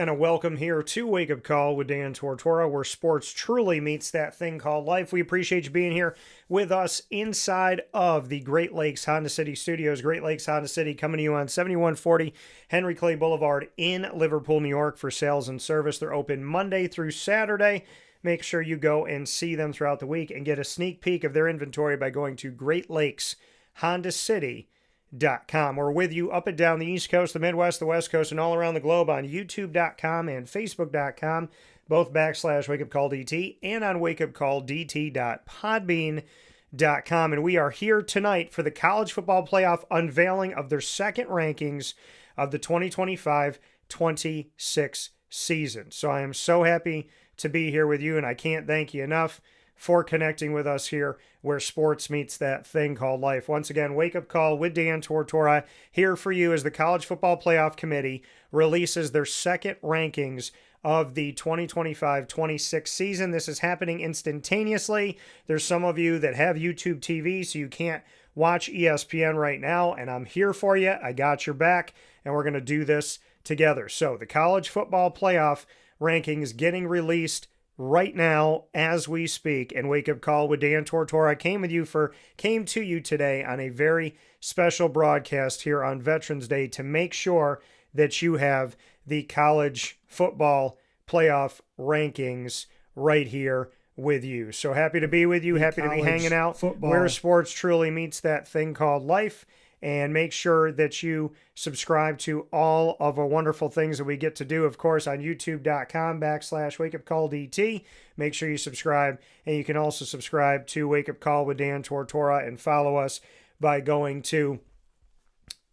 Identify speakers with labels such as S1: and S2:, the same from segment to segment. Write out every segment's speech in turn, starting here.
S1: And a welcome here to Wake Up Call with Dan Tortora, where sports truly meets that thing called life. We appreciate you being here with us inside of the Great Lakes Honda City Studios. Great Lakes Honda City coming to you on 7140 Henry Clay Boulevard in Liverpool, New York for sales and service. They're open Monday through Saturday. Make sure you go and see them throughout the week and get a sneak peek of their inventory by going to Great Lakes Honda City. We're with you up and down the East Coast, the Midwest, the West Coast, and all around the globe on YouTube.com and Facebook.com, both /WakeUpCallDT, and on WakeUpCallDT.podbean.com. And we are here tonight for the college football playoff unveiling of their second rankings of the 2025-26 season. So I am so happy to be here with you, and I can't thank you enough for connecting with us here where sports meets that thing called life. Once again, Wake Up Call with Dan Tortora here for you as the College Football Playoff Committee releases their second rankings of the 2025-26 season. This is happening instantaneously. There's some of you that have YouTube TV, so you can't watch ESPN right now, and I'm here for you. I got your back, and we're going to do this together. So the College Football Playoff rankings getting released right now as we speak. And Wake Up Call with Dan Tortora came to you today on a very special broadcast here on Veterans Day to make sure that you have the college football playoff rankings right here with you. So happy to be with you, happy to be hanging out where sports truly meets that thing called life. And make sure that you subscribe to all of the wonderful things that we get to do, of course, on youtube.com /WakeUpCallDT. Make sure you subscribe. And you can also subscribe to Wake Up Call with Dan Tortora and follow us by going to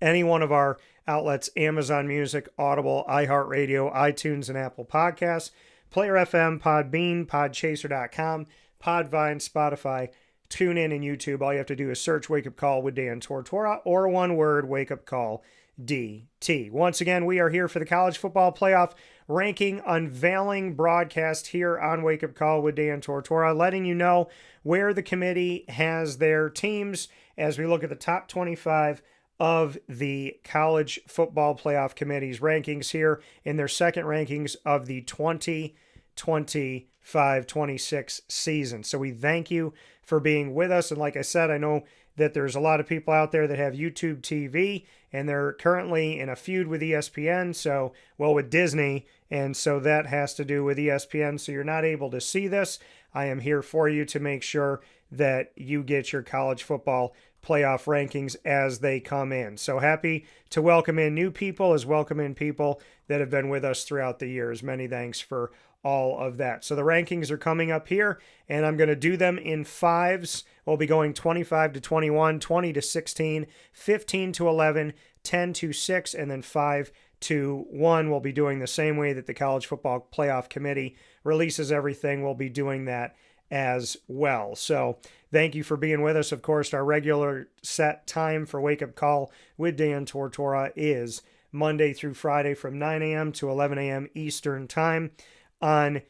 S1: any one of our outlets, Amazon Music, Audible, iHeartRadio, iTunes, and Apple Podcasts, Player FM, Podbean, Podchaser.com, Podvine, Spotify, TuneIn, and YouTube. All you have to do is search Wake Up Call with Dan Tortora, or one word, Wake Up Call DT. Once again, we are here for the College Football Playoff ranking unveiling broadcast here on Wake Up Call with Dan Tortora, letting you know where the committee has their teams as we look at the top 25 of the College Football Playoff Committee's rankings here in their second rankings of the 2025-26 season. So we thank you for being with us. And like I said, I know that there's a lot of people out there that have YouTube TV, and they're currently in a feud with ESPN, with Disney, and so that has to do with ESPN, so you're not able to see this. I am here for you to make sure that you get your college football playoff rankings as they come in. So happy to welcome in new people as welcome in people that have been with us throughout the years. Many thanks for all of that. So the rankings are coming up here, and I'm going to do them in fives. We'll be going 25 to 21, 20 to 16, 15 to 11, 10 to 6, and then 5 to 1. We'll be doing the same way that the College Football Playoff Committee releases everything. We'll be doing that as well. So thank you for being with us. Of course, our regular set time for Wake Up Call with Dan Tortora is Monday through Friday from 9 a.m. to 11 a.m. Eastern Time on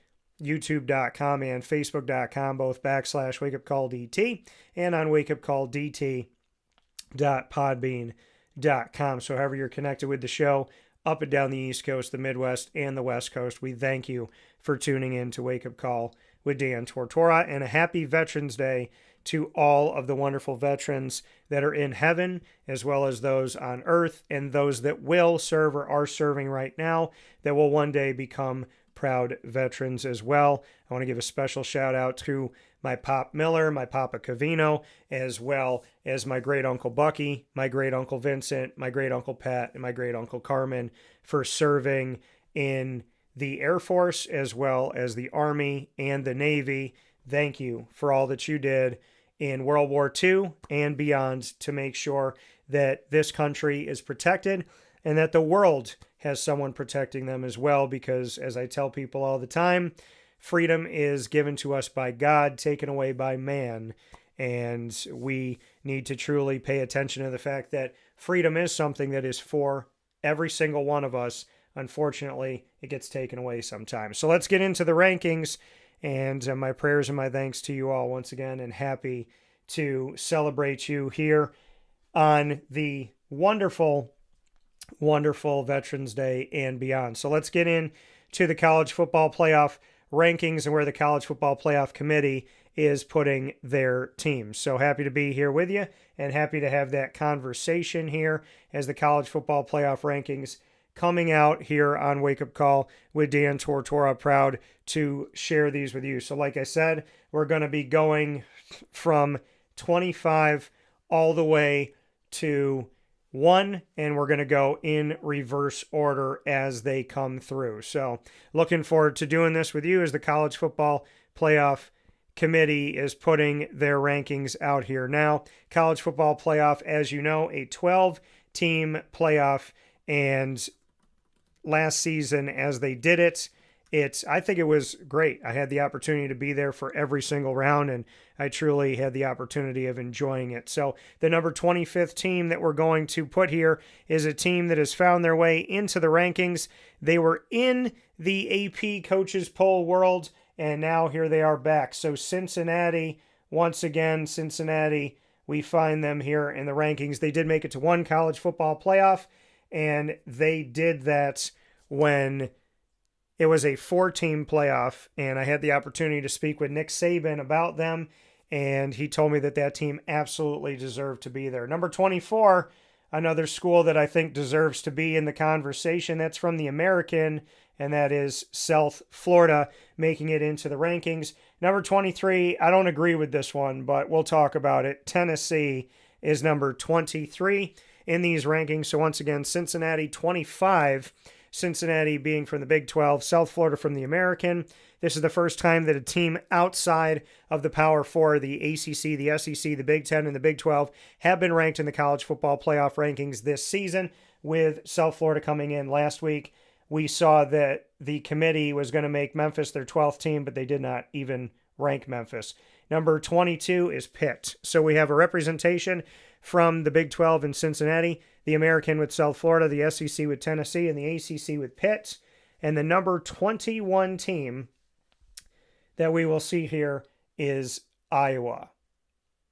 S1: youtube.com and facebook.com, both /WakeUpCallDT, and on WakeUpCallDT.podbean.com. So however you're connected with the show up and down the East Coast, the Midwest, and the West Coast, we thank you for tuning in to Wake Up Call with Dan Tortora, and a happy Veterans Day to all of the wonderful veterans that are in heaven, as well as those on earth, and those that will serve or are serving right now that will one day become proud veterans as well. I want to give a special shout out to my Pop Miller, my Papa Cavino, as well as my great Uncle Bucky, my great Uncle Vincent, my great Uncle Pat, and my great Uncle Carmen for serving in the Air Force as well as the Army and the Navy. Thank you for all that you did in World War II and beyond to make sure that this country is protected and that the world has someone protecting them as well, because as I tell people all the time, freedom is given to us by God, taken away by man, and we need to truly pay attention to the fact that freedom is something that is for every single one of us. Unfortunately, it gets taken away sometimes. So let's get into the rankings, and my prayers and my thanks to you all once again, and happy to celebrate you here on the wonderful wonderful Veterans Day and beyond. So let's get into the college football playoff rankings and where the college football playoff committee is putting their teams. So happy to be here with you and happy to have that conversation here as the college football playoff rankings coming out here on Wake Up Call with Dan Tortora. Proud to share these with you. So like I said, we're going to be going from 25 all the way to 1, and we're going to go in reverse order as they come through. So looking forward to doing this with you as the college football playoff committee is putting their rankings out here. Now, college football playoff, as you know, a 12-team playoff, and last season as they did it, I think it was great. I had the opportunity to be there for every single round, and I truly had the opportunity of enjoying it. So the number 25th team that we're going to put here is a team that has found their way into the rankings. They were in the AP coaches poll world, and now here they are back. So Cincinnati, once again, we find them here in the rankings. They did make it to one college football playoff, and they did that when it was a 4-team playoff, and I had the opportunity to speak with Nick Saban about them, and he told me that that team absolutely deserved to be there. Number 24, another school that I think deserves to be in the conversation. That's from the American, and that is South Florida, making it into the rankings. Number 23, I don't agree with this one, but we'll talk about it. Tennessee is number 23 in these rankings. So once again, Cincinnati 25, Cincinnati being from the Big 12, South Florida from the American. This is the first time that a team outside of the Power Four, the ACC, the SEC, the Big 10, and the Big 12, have been ranked in the college football playoff rankings this season, with South Florida coming in last week. We saw that the committee was going to make Memphis their 12th team, but they did not even rank Memphis. Number 22 is Pitt. So we have a representation from the Big 12 in Cincinnati, the American with South Florida, the SEC with Tennessee, and the ACC with Pitt. And the number 21 team that we will see here is Iowa.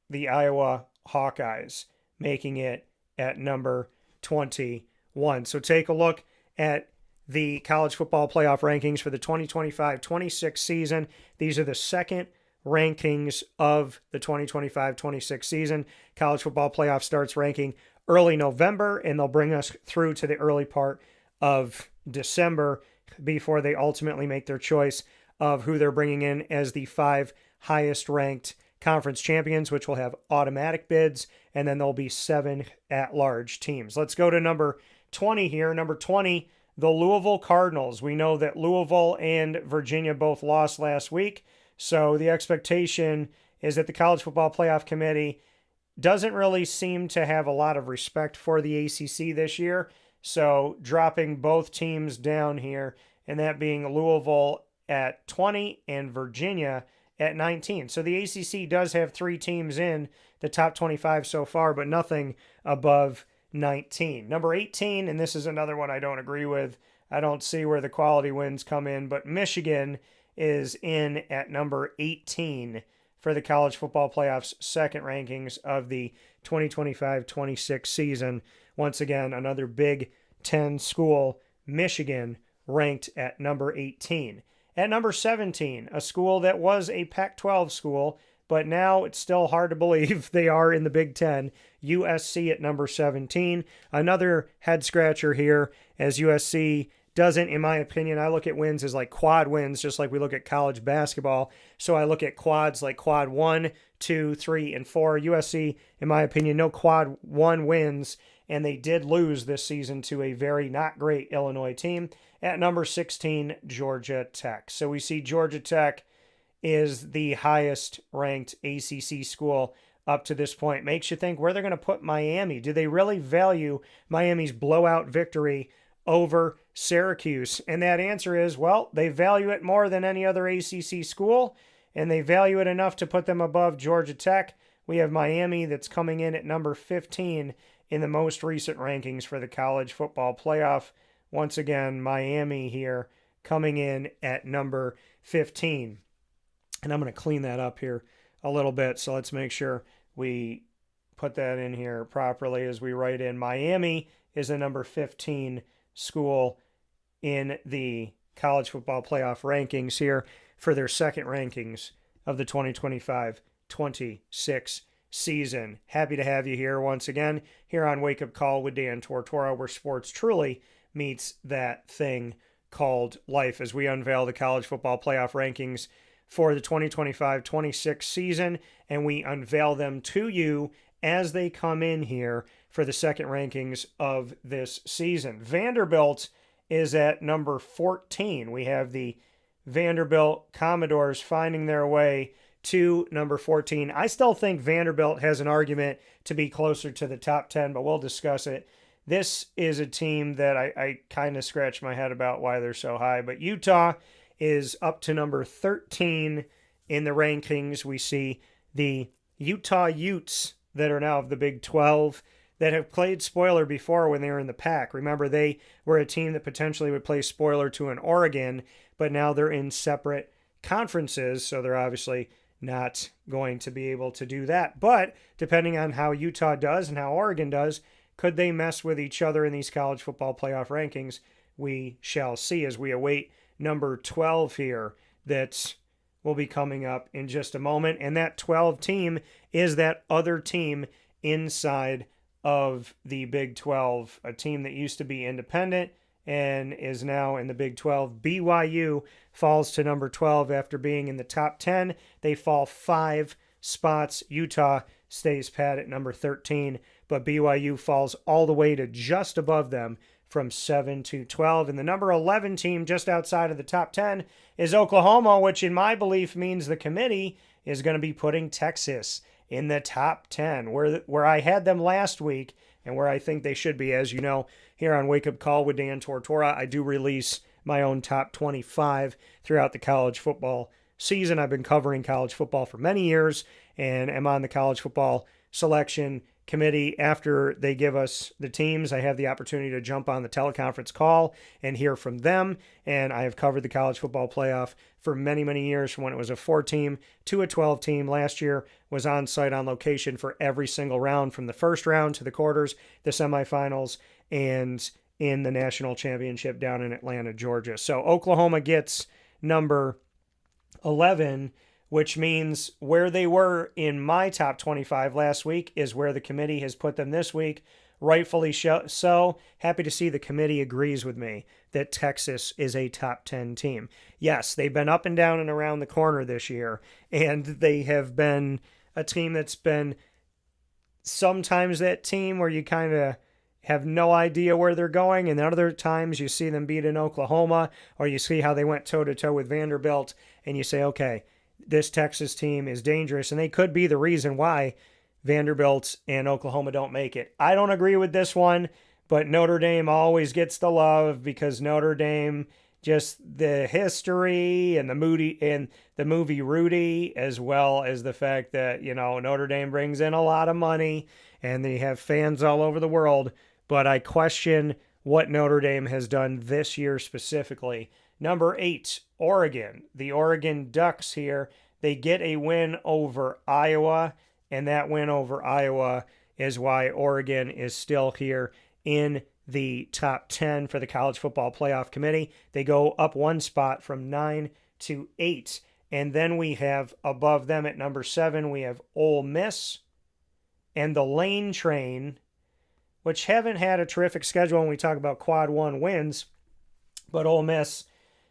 S1: The Iowa Hawkeyes making it at number 21. So take a look at the college football playoff rankings for the 2025-26 season. These are the second rankings of the 2025-26 season. College football playoff starts ranking early November, and they'll bring us through to the early part of December before they ultimately make their choice of who they're bringing in as the 5 highest ranked conference champions, which will have automatic bids, and then there'll be 7 at-large teams. Let's go to number 20 here. Number 20, the Louisville Cardinals. We know that Louisville and Virginia both lost last week, so the expectation is that the College Football Playoff Committee doesn't really seem to have a lot of respect for the ACC this year, so dropping both teams down here, and that being Louisville at 20 and Virginia at 19. So the ACC does have 3 teams in the top 25 so far, but nothing above 19. Number 18, and this is another one I don't agree with. I don't see where the quality wins come in, but Michigan is in at number 18 for the College Football Playoff's second rankings of the 2025-26 season. Once again, another Big 10 school, Michigan, ranked at number 18. At number 17, a school that was a Pac-12 school, but now it's still hard to believe they are in the Big 10, USC at number 17. Another head-scratcher here, as USC doesn't, in my opinion, I look at wins as like quad wins, just like we look at college basketball. So I look at quads like quad 1, 2, 3, and 4. USC, in my opinion, no quad 1 wins, and they did lose this season to a very not great Illinois team. At number 16, Georgia Tech. So we see Georgia Tech is the highest ranked ACC school up to this point. Makes you think where they're going to put Miami. Do they really value Miami's blowout victory over Syracuse? And that answer is, well, they value it more than any other ACC school, and they value it enough to put them above Georgia Tech. We have Miami that's coming in at number 15 in the most recent rankings for the college football playoff. Once again, Miami here coming in at number 15. And I'm going to clean that up here a little bit, so let's make sure we put that in here properly as we write in. Miami is the number 15 school in the college football playoff rankings here for their second rankings of the 2025-26 season. Happy to have you here once again here on Wake Up Call with Dan Tortora, where sports truly meets that thing called life, as we unveil the college football playoff rankings for the 2025-26 season, and we unveil them to you as they come in here for the second rankings of this season. Vanderbilt is at number 14. We have the Vanderbilt Commodores finding their way to number 14. I still think Vanderbilt has an argument to be closer to the top 10, but we'll discuss it. This is a team that I kind of scratch my head about why they're so high, but Utah is up to number 13 in the rankings. We see the Utah Utes that are now of the Big 12 that have played spoiler before when they were in the pack. Remember, they were a team that potentially would play spoiler to an Oregon, but now they're in separate conferences, so they're obviously not going to be able to do that. But depending on how Utah does and how Oregon does, could they mess with each other in these college football playoff rankings? We shall see as we await number 12 here that will be coming up in just a moment. And that 12 team is that other team inside of the Big 12, a team that used to be independent and is now in the Big 12. BYU falls to number 12 after being in the top 10. They fall 5 spots. Utah stays pat at number 13, but BYU falls all the way to just above them from 7 to 12. And the number 11 team just outside of the top 10 is Oklahoma, which in my belief means the committee is going to be putting Texas in the top 10, where I had them last week and where I think they should be. As you know, here on Wake Up Call with Dan Tortora, I do release my own top 25 throughout the college football season. I've been covering college football for many years and am on the college football selection committee. After they give us the teams, I have the opportunity to jump on the teleconference call and hear from them. And I have covered the college football playoff for many, many years, from when it was a 4-team to a 12-team. Last year was on site on location for every single round, from the first round to the quarters, the semifinals, and in the national championship down in Atlanta, Georgia. So Oklahoma gets number 11, which means where they were in my top 25 last week is where the committee has put them this week. Rightfully so. Happy to see the committee agrees with me that Texas is a top 10 team. Yes, they've been up and down and around the corner this year, and they have been a team that's been sometimes that team where you kind of have no idea where they're going, and other times you see them beat in Oklahoma, or you see how they went toe-to-toe with Vanderbilt, and you say, okay, this Texas team is dangerous, and they could be the reason why Vanderbilt and Oklahoma don't make it. I don't agree with this one, but Notre Dame always gets the love because Notre Dame, just the history and the movie Rudy, as well as the fact that, you know, Notre Dame brings in a lot of money and they have fans all over the world. But I question what Notre Dame has done this year specifically. Number 8, Oregon. The Oregon Ducks here, they get a win over Iowa, and that win over Iowa is why Oregon is still here in the top 10 for the College Football Playoff Committee. They go up 1 spot from 9 to 8. And then we have above them at number 7, we have Ole Miss and the Lane Train, which haven't had a terrific schedule when we talk about quad 1 wins, but Ole Miss,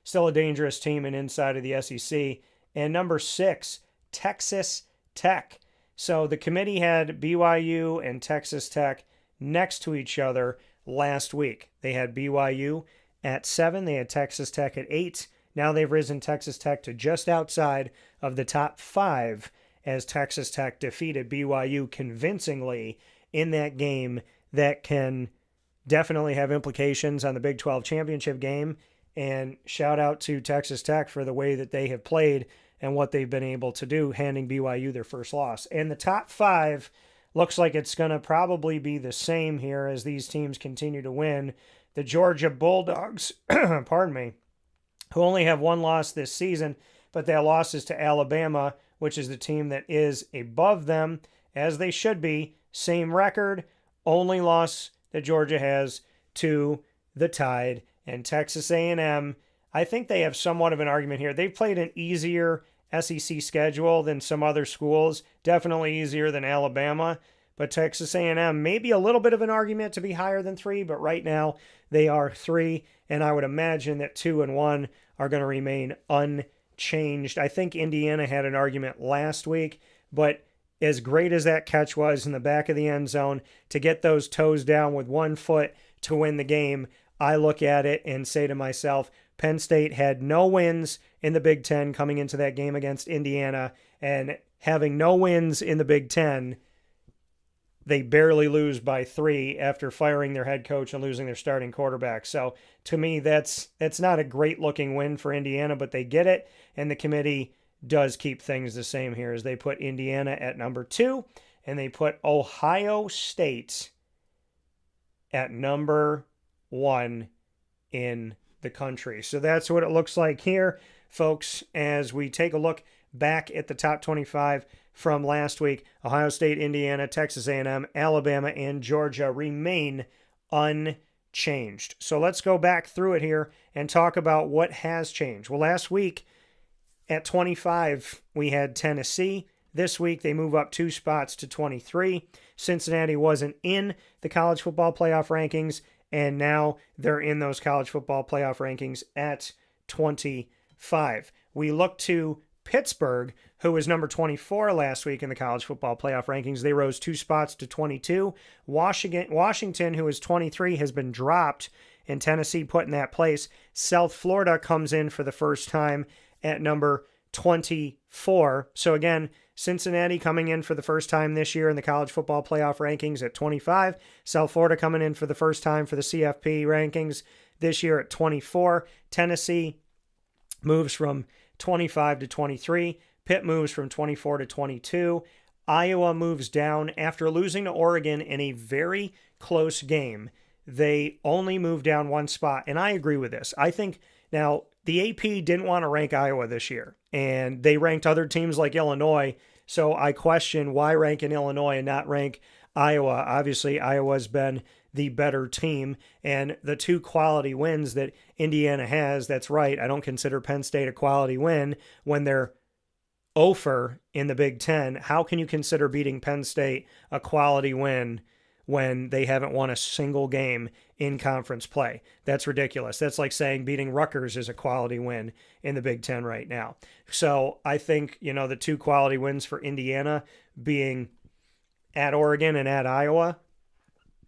S1: still a dangerous team and inside of the SEC. And number 6, Texas Tech. So the committee had BYU and Texas Tech next to each other last week. They had BYU at 7. They had Texas Tech at 8. Now they've risen Texas Tech to just outside of the top 5 as Texas Tech defeated BYU convincingly in that game that can definitely have implications on the Big 12 championship game. And shout out to Texas Tech for the way that they have played and what they've been able to do, handing BYU their first loss. And the top 5 looks like it's going to probably be the same here as these teams continue to win. The Georgia Bulldogs, pardon me, who only have 1 loss this season, but their loss is to Alabama, which is the team that is above them, as they should be. Same record, only loss that Georgia has to the Tide. And Texas A&M, I think they have somewhat of an argument here. They've played an easier SEC schedule than some other schools, definitely easier than Alabama. But Texas A&M may be a little bit of an argument to be higher than 3, but right now they are 3, and I would imagine that 2 and 1 are going to remain unchanged. I think Indiana had an argument last week, but as great as that catch was in the back of the end zone, to get those toes down with 1 foot to win the game, I look at it and say to myself, Penn State had no wins in the Big Ten coming into that game against Indiana, and having no wins in the Big Ten, they barely lose by 3 after firing their head coach and losing their starting quarterback. So to me, that's not a great looking win for Indiana, but they get it, and the committee does keep things the same here as they put Indiana at number 2, and they put Ohio State at number 1 in the country. So that's what it looks like here, folks, as we take a look back at the top 25 from last week. Ohio State, Indiana, Texas A&M, Alabama, and Georgia remain unchanged. So let's go back through it here and talk about what has changed. Well, last week at 25, we had Tennessee. This week, they move up 2 spots to 23. Cincinnati wasn't in the college football playoff rankings, and now they're in those college football playoff rankings at 25. We look to Pittsburgh, who was number 24 last week in the college football playoff rankings. They rose 2 spots to 22. Washington, who is 23, has been dropped, and Tennessee put in that place. South Florida comes in for the first time at number 24. So again, Cincinnati coming in for the first time this year in the college football playoff rankings at 25. South Florida coming in for the first time for the CFP rankings this year at 24. Tennessee moves from 25 to 23. Pitt moves from 24 to 22. Iowa moves down after losing to Oregon in a very close game. They only move down 1 spot, and I agree with this. I think now the AP didn't want to rank Iowa this year, and they ranked other teams like Illinois, so I question why rank in Illinois and not rank Iowa. Obviously, Iowa's been the better team, and the 2 quality wins that Indiana has, that's right, I don't consider Penn State a quality win when they're 0-for in the Big Ten. How can you consider beating Penn State a quality win when they haven't won a single game in conference play? That's ridiculous. That's like saying beating Rutgers is a quality win in the Big Ten right now. So I think, the 2 quality wins for Indiana being at Oregon and at Iowa,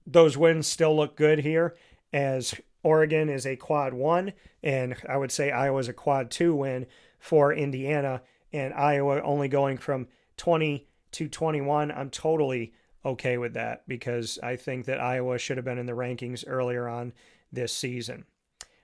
S1: those wins still look good here, as Oregon is a quad 1, and I would say Iowa's a quad 2 win for Indiana, and Iowa only going from 20 to 21. I'm totally okay with that because I think that Iowa should have been in the rankings earlier on this season.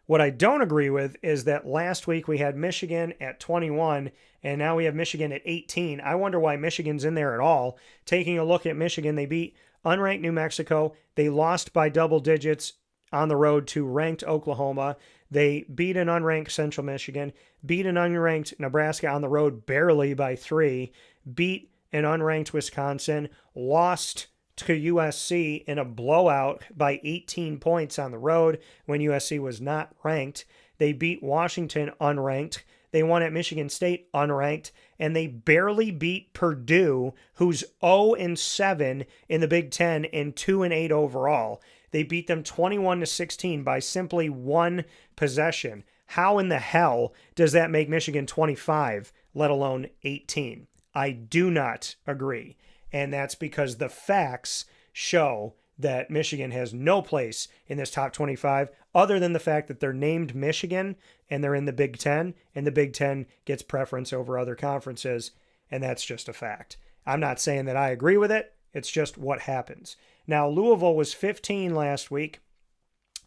S1: What I don't agree with is that last week we had Michigan at 21, and now we have Michigan at 18. I wonder why Michigan's in there at all. Taking a look at Michigan, they beat unranked New Mexico. They lost by double digits on the road to ranked Oklahoma. They beat an unranked Central Michigan, beat an unranked Nebraska on the road barely by 3, beat an unranked Wisconsin, lost to USC in a blowout by 18 points on the road when USC was not ranked. They beat Washington unranked. They won at Michigan State unranked, and they barely beat Purdue, who's 0-7 in the Big Ten and 2-8 overall. They beat them 21-16 by simply 1 possession. How in the hell does that make Michigan 25, let alone 18? I do not agree. And that's because the facts show that Michigan has no place in this top 25 other than the fact that they're named Michigan and they're in the Big Ten, and the Big Ten gets preference over other conferences, and that's just a fact. I'm not saying that I agree with it. It's just what happens. Now, Louisville was 15 last week.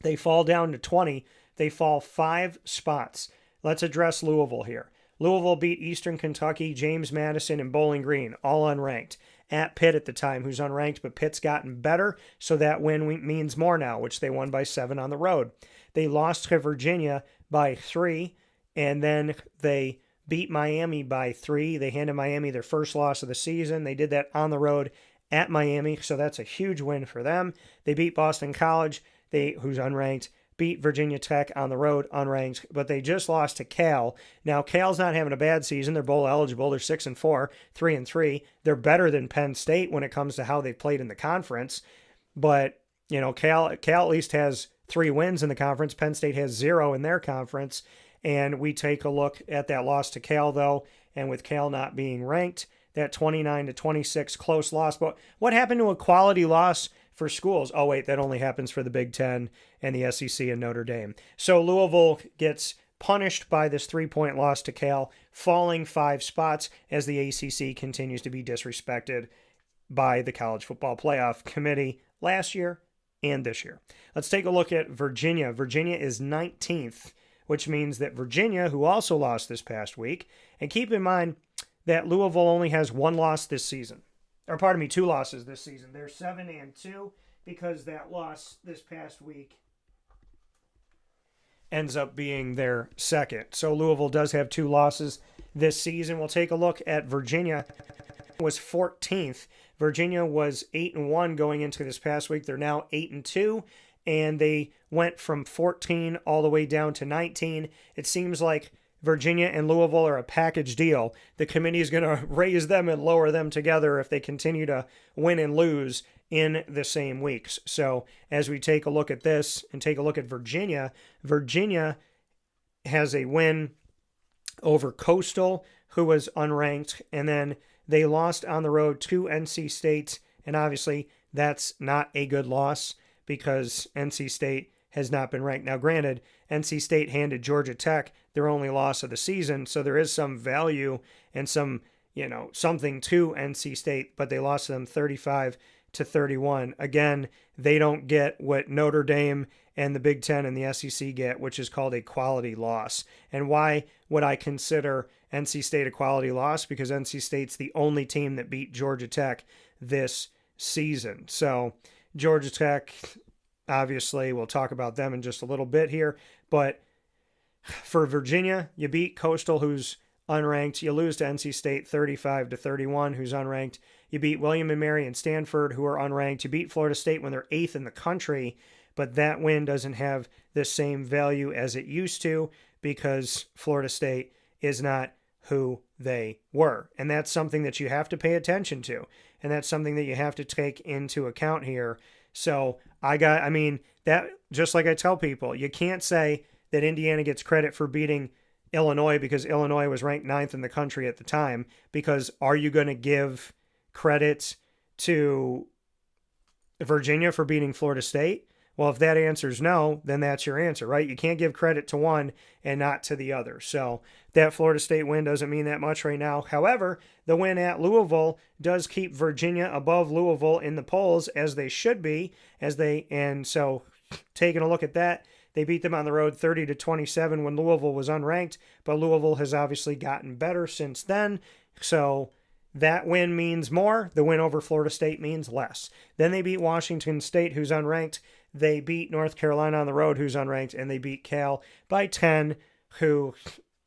S1: They fall down to 20. They fall 5 spots. Let's address Louisville here. Louisville beat Eastern Kentucky, James Madison, and Bowling Green, all unranked. At Pitt at the time, who's unranked, but Pitt's gotten better, so that win means more now, which they won by 7 on the road. They lost to Virginia by 3, and then they beat Miami by 3. They handed Miami their first loss of the season. They did that on the road at Miami, so that's a huge win for them. They beat Boston College, who's unranked, beat Virginia Tech on the road, unranked, but they just lost to Cal. Now, Cal's not having a bad season. They're bowl eligible. They're 6-4, 3-3. They're better than Penn State when it comes to how they've played in the conference. But, Cal at least has 3 wins in the conference. Penn State has 0 in their conference. And we take a look at that loss to Cal, though, and with Cal not being ranked, that 29-26 close loss. But what happened to a quality loss for schools? Oh, wait, that only happens for the Big Ten and the SEC and Notre Dame. So Louisville gets punished by this 3-point loss to Cal, falling 5 spots as the ACC continues to be disrespected by the College Football Playoff Committee last year and this year. Let's take a look at Virginia. Virginia is 19th, which means that Virginia, who also lost this past week, and keep in mind that Louisville only has 1 loss this season. 2 losses this season. They're 7-2 because that loss this past week ends up being their second. So Louisville does have 2 losses this season. We'll take a look at Virginia. It was 14th. Virginia was 8-1 going into this past week. They're now 8-2, and they went from 14 all the way down to 19. It seems like Virginia and Louisville are a package deal. The committee is going to raise them and lower them together if they continue to win and lose in the same weeks. So as we take a look at this and take a look at Virginia, Virginia has a win over Coastal, who was unranked, and then they lost on the road to NC State, and obviously that's not a good loss because NC State has not been ranked. Now, granted, NC State handed Georgia Tech their only loss of the season, so there is some value and some, something to NC State, but they lost to them 35-31. Again, they don't get what Notre Dame and the Big Ten and the SEC get, which is called a quality loss. And why would I consider NC State a quality loss? Because NC State's the only team that beat Georgia Tech this season. So Georgia Tech, obviously, we'll talk about them in just a little bit here. But for Virginia, you beat Coastal, who's unranked. You lose to NC State 35-31, who's unranked. You beat William & Mary and Stanford, who are unranked. You beat Florida State when they're 8th in the country, but that win doesn't have the same value as it used to because Florida State is not who they were. And that's something that you have to pay attention to. And that's something that you have to take into account here. So that just like I tell people, you can't say that Indiana gets credit for beating Illinois because Illinois was ranked 9th in the country at the time, because are you going to give credit to Virginia for beating Florida State? Well, if that answer is no, then that's your answer, right? You can't give credit to one and not to the other. So that Florida State win doesn't mean that much right now. However, the win at Louisville does keep Virginia above Louisville in the polls, as they should be, and so taking a look at that, they beat them on the road 30-27 when Louisville was unranked, but Louisville has obviously gotten better since then. So that win means more. The win over Florida State means less. Then they beat Washington State, who's unranked. They beat North Carolina on the road, who's unranked, and they beat Cal by 10, who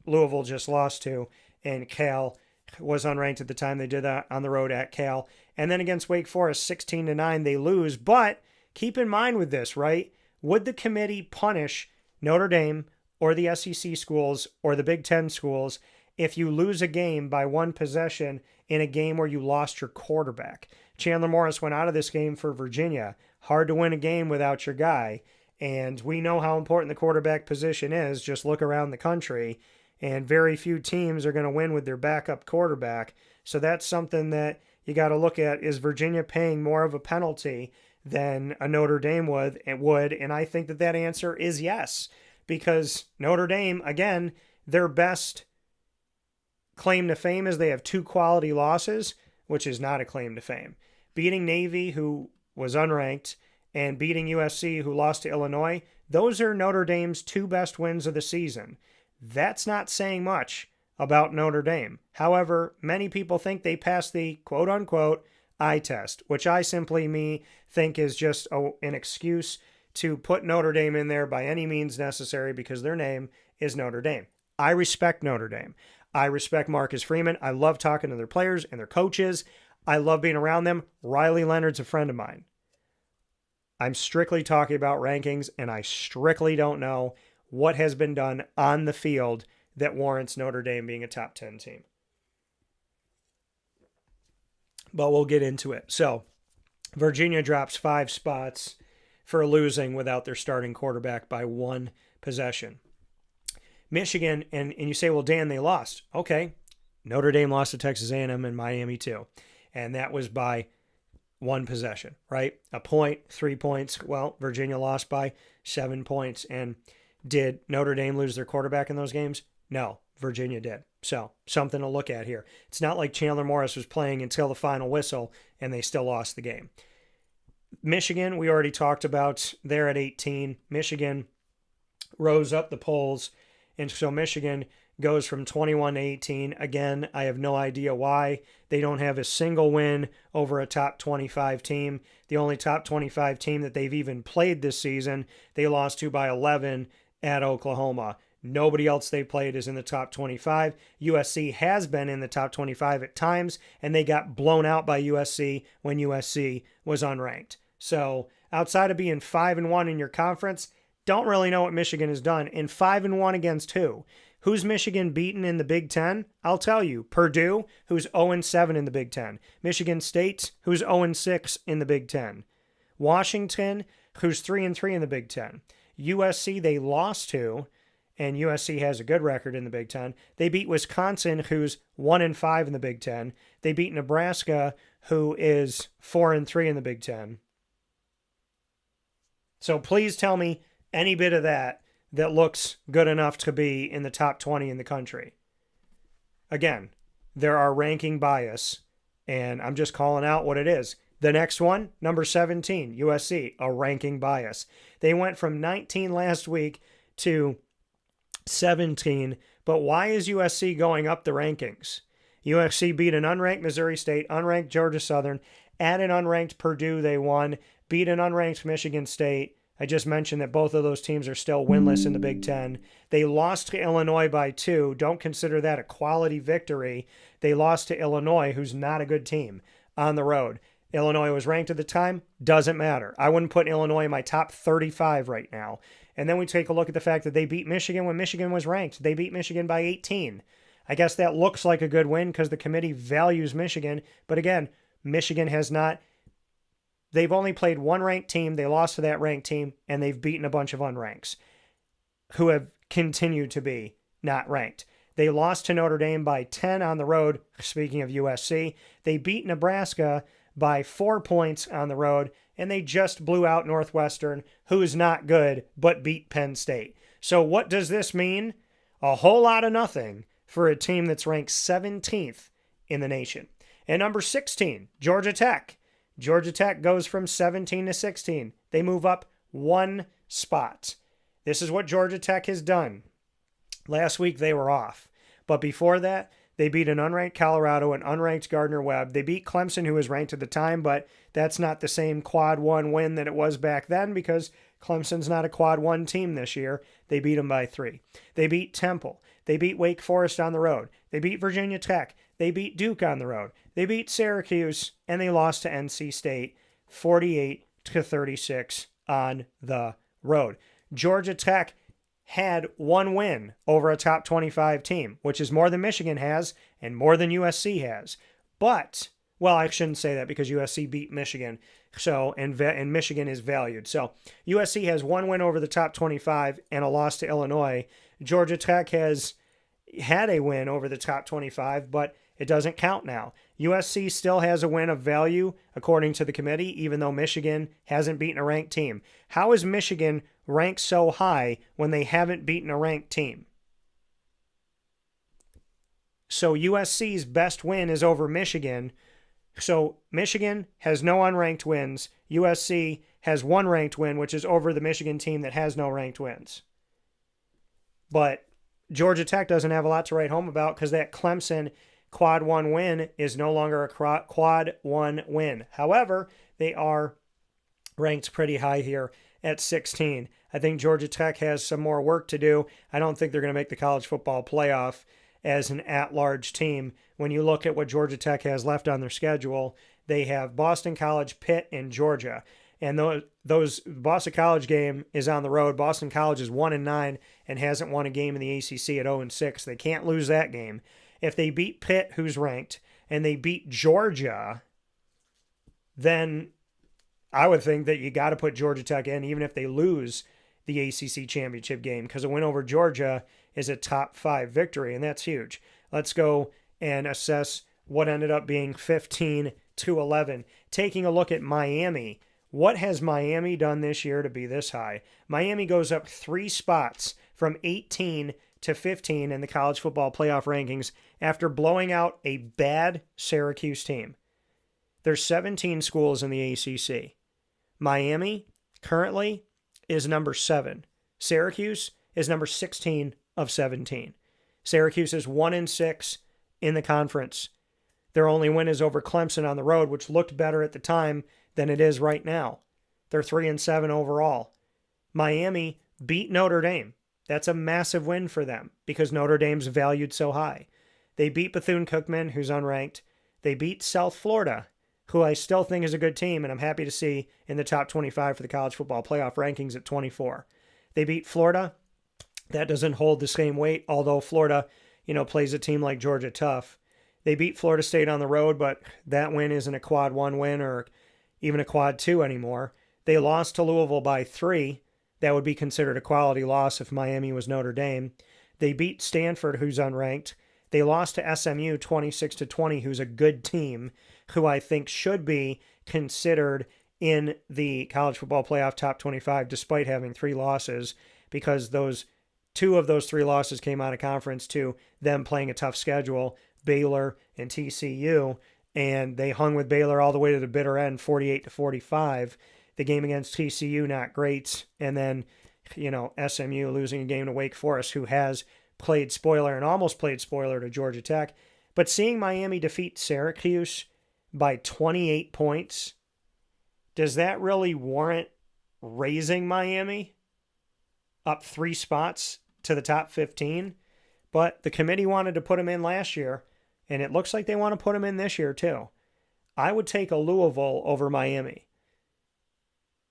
S1: Louisville just lost to, and Cal was unranked at the time they did that on the road at Cal. And then against Wake Forest, 16-9, they lose. But keep in mind with this, right? Would the committee punish Notre Dame or the SEC schools or the Big Ten schools if you lose a game by 1 possession in a game where you lost your quarterback? Chandler Morris went out of this game for Virginia. Hard to win a game without your guy. And we know how important the quarterback position is. Just look around the country. And very few teams are going to win with their backup quarterback. So that's something that you got to look at. Is Virginia paying more of a penalty than a Notre Dame would? And I think that answer is yes. Because Notre Dame, again, their best claim to fame is they have 2 quality losses, which is not a claim to fame. Beating Navy, who was unranked, and beating USC, who lost to Illinois, those are Notre Dame's 2 best wins of the season. That's not saying much about Notre Dame. However, many people think they passed the quote-unquote eye test, which I simply think is just an excuse to put Notre Dame in there by any means necessary because their name is Notre Dame. I respect Notre Dame. I respect Marcus Freeman. I love talking to their players and their coaches. I love being around them. Riley Leonard's a friend of mine. I'm strictly talking about rankings, and I strictly don't know what has been done on the field that warrants Notre Dame being a top 10 team. But we'll get into it. So, Virginia drops 5 spots for losing without their starting quarterback by 1 possession. Michigan, and you say, well, Dan, they lost. Okay, Notre Dame lost to Texas A&M and Miami too. And that was by 1 possession, right? A point, 3 points. Well, Virginia lost by 7 points. And did Notre Dame lose their quarterback in those games? No, Virginia did. So something to look at here. It's not like Chandler Morris was playing until the final whistle and they still lost the game. Michigan, we already talked about. They're at 18. Michigan rose up the polls. And so Michigan goes from 21 to 18. Again, I have no idea why. They don't have a single win over a top 25 team. The only top 25 team that they've even played this season, they lost to by 11 at Oklahoma. Nobody else they played is in the top 25. USC has been in the top 25 at times, and they got blown out by USC when USC was unranked. So outside of being 5-1 in your conference, don't really know what Michigan has done. And 5-1 against who? Who's Michigan beaten in the Big Ten? I'll tell you. Purdue, who's 0-7 in the Big Ten. Michigan State, who's 0-6 in the Big Ten. Washington, who's 3-3 in the Big Ten. USC, they lost to, and USC has a good record in the Big Ten. They beat Wisconsin, who's 1-5 in the Big Ten. They beat Nebraska, who is 4-3 in the Big Ten. So please tell me any bit of that looks good enough to be in the top 20 in the country. Again, there are ranking bias, and I'm just calling out what it is. The next one, number 17, USC, a ranking bias. They went from 19 last week to 17, but why is USC going up the rankings? USC beat an unranked Missouri State, unranked Georgia Southern, at an unranked Purdue they won, beat an unranked Michigan State. I just mentioned that both of those teams are still winless in the Big Ten. They lost to Illinois by 2. Don't consider that a quality victory. They lost to Illinois, who's not a good team, on the road. Illinois was ranked at the time. Doesn't matter. I wouldn't put Illinois in my top 35 right now. And then we take a look at the fact that they beat Michigan when Michigan was ranked. They beat Michigan by 18. I guess that looks like a good win because the committee values Michigan. But again, Michigan has not. They've only played one ranked team. They lost to that ranked team, and they've beaten a bunch of unranks who have continued to be not ranked. They lost to Notre Dame by 10 on the road, speaking of USC. They beat Nebraska by 4 points on the road, and they just blew out Northwestern, who is not good, but beat Penn State. So what does this mean? A whole lot of nothing for a team that's ranked 17th in the nation. And number 16, Georgia Tech. Georgia Tech goes from 17 to 16. They move up 1 spot. This is what Georgia Tech has done. Last week they were off. But before that, they beat an unranked Colorado, an unranked Gardner-Webb. They beat Clemson, who was ranked at the time, but that's not the same quad 1 win that it was back then because Clemson's not a quad 1 team this year. They beat them by 3. They beat Temple. They beat Wake Forest on the road. They beat Virginia Tech. They beat Duke on the road. They beat Syracuse, and they lost to NC State 48-36 on the road. Georgia Tech had 1 win over a top 25 team, which is more than Michigan has and more than USC has. But, well, I shouldn't say that because USC beat Michigan, so and Michigan is valued. So USC has 1 win over the top 25 and a loss to Illinois. Georgia Tech has had a win over the top 25, but it doesn't count now. USC still has a win of value, according to the committee, even though Michigan hasn't beaten a ranked team. How is Michigan ranked so high when they haven't beaten a ranked team? So USC's best win is over Michigan. So Michigan has no unranked wins. USC has 1 ranked win, which is over the Michigan team that has no ranked wins. But Georgia Tech doesn't have a lot to write home about because that Clemson quad 1 win is no longer a quad 1 win. However, they are ranked pretty high here at 16. I think Georgia Tech has some more work to do. I don't think they're going to make the college football playoff. as an at-large team. When you look at what Georgia Tech has left on their schedule, they have Boston College, Pitt, and Georgia. And those Boston College game is on the road. Boston College is 1-9 and hasn't won a game in the ACC at 0-6. They can't lose that game. If they beat Pitt, who's ranked, and they beat Georgia, then I would think that you got to put Georgia Tech in, even if they lose the ACC championship game, because a win over Georgia is a top 5 victory, and that's huge. Let's go and assess what ended up being 15-11. Taking a look at Miami. What has Miami done this year to be this high? Miami goes up 3 spots from 18 to 15 in the college football playoff rankings after blowing out a bad Syracuse team. There's 17 schools in the ACC. Miami currently is number 7. Syracuse is number 16 of 17. Syracuse is 1-6 in the conference. Their only win is over Clemson on the road, which looked better at the time than it is right now. They're 3-7 overall. Miami beat Notre Dame. That's a massive win for them because Notre Dame's valued so high. They beat Bethune-Cookman, who's unranked. They beat South Florida, who I still think is a good team, and I'm happy to see in the top 25 for the college football playoff rankings at 24. They beat Florida. That doesn't hold the same weight, although Florida, plays a team like Georgia tough. They beat Florida State on the road, but that win isn't a quad 1 win or even a quad 2 anymore. They lost to Louisville by 3. That would be considered a quality loss if Miami was Notre Dame. They beat Stanford, who's unranked. They lost to SMU 26-20, who's a good team, who I think should be considered in the college football playoff top 25 despite having 3 losses, because 2 of those 3 losses came out of conference to them playing a tough schedule, Baylor and TCU, and they hung with Baylor all the way to the bitter end, 48-45. The game against TCU, not great, and then, SMU losing a game to Wake Forest, who has played spoiler and almost played spoiler to Georgia Tech. But seeing Miami defeat Syracuse by 28 points, does that really warrant raising Miami up 3 spots to the top 15? But the committee wanted to put them in last year, and it looks like they want to put them in this year too. I would take a Louisville over Miami,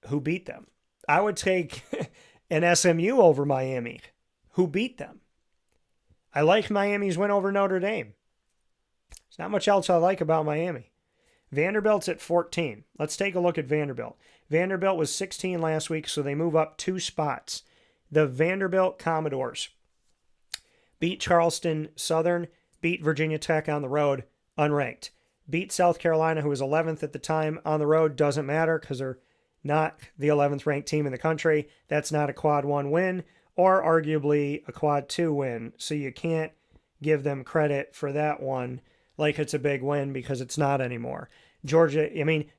S1: who beat them. I would take an SMU over Miami, who beat them. I like Miami's win over Notre Dame. There's not much else I like about Miami. Vanderbilt's at 14. Let's take a look at Vanderbilt. Vanderbilt was 16 last week, so they move up 2 spots. The Vanderbilt Commodores beat Charleston Southern, beat Virginia Tech on the road, unranked. Beat South Carolina, who was 11th at the time, on the road. Doesn't matter because they're not the 11th ranked team in the country. That's not a quad 1 win or arguably a quad 2 win. So you can't give them credit for that one like it's a big win because it's not anymore. Georgia,